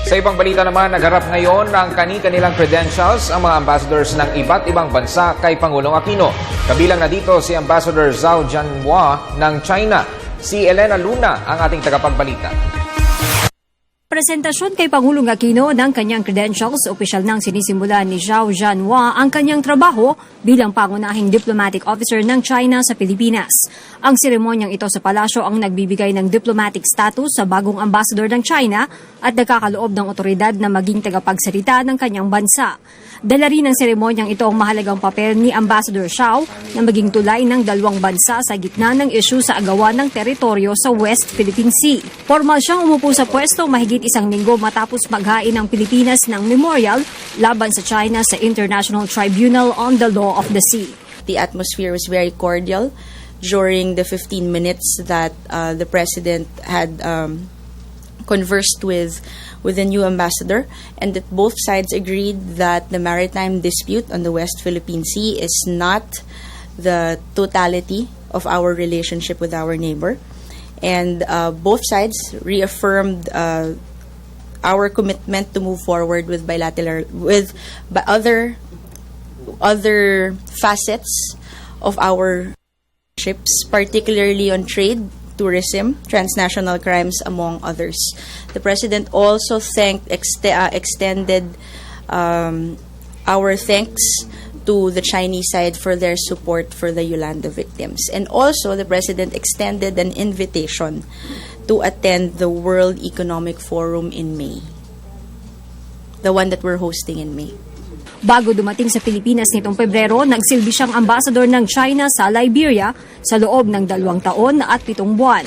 Sa ibang balita naman, nagharap ngayon ng kani-kanilang credentials ang mga ambassadors ng iba't ibang bansa kay Pangulong Aquino. Kabilang na dito si Ambassador Zhao Jianhua ng China. Si Elena Luna ang ating tagapagbalita. Presentasyon kay Pangulong Aquino ng kanyang credentials, opisyal nang sinisimula ni Zhao Jianhua ang kanyang trabaho bilang pangunahing diplomatic officer ng China sa Pilipinas. Ang seremonyang ito sa palasyo ang nagbibigay ng diplomatic status sa bagong ambassador ng China at nagkakaloob ng otoridad na maging tagapagsalita ng kanyang bansa. Dala rin ng seremonyang ito ang mahalagang papel ni Ambassador Zhao na maging tulay ng dalawang bansa sa gitna ng isyu sa agawan ng teritoryo sa West Philippine Sea. Formal siyang umupo sa pwesto mahigit isang linggo matapos maghain ng Pilipinas ng memorial laban sa China sa International Tribunal on the Law of the Sea. The atmosphere was very cordial during the 15 minutes that the President had conversed with the new ambassador, and that both sides agreed that the maritime dispute on the West Philippine Sea is not the totality of our relationship with our neighbor. And both sides reaffirmed our commitment to move forward with other facets of our relationships, particularly on trade, tourism, transnational crimes, among others. The President also extended our thanks to the Chinese side for their support for the Yolanda victims. And also, the President extended an invitation to attend the World Economic Forum in May, the one that we're hosting in May. Bago dumating sa Pilipinas nitong Pebrero, nagsilbi siyang ambassador ng China sa Liberia sa loob ng 2 taon at 7 buwan.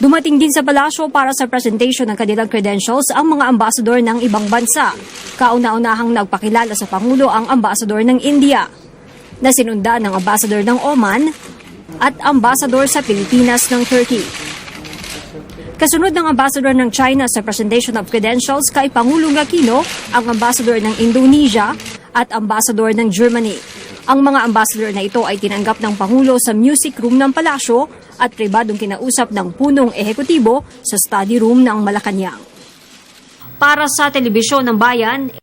Dumating din sa palasyo para sa presentation ng kanilang credentials ang mga ambassador ng ibang bansa. Kauna-unahang nagpakilala sa Pangulo ang ambassador ng India, na sinundan ng ambassador ng Oman at ambassador sa Pilipinas ng Turkey. Kasunod ng ambassador ng China sa presentation of credentials kay Pangulong Aquino, ang ambassador ng Indonesia at ambassador ng Germany. Ang mga ambassador na ito ay tinanggap ng Pangulo sa music room ng palasyo at pribadong kinausap ng punong ehekutibo sa study room ng Malacanang. Para sa Telebisyon ng Bayan,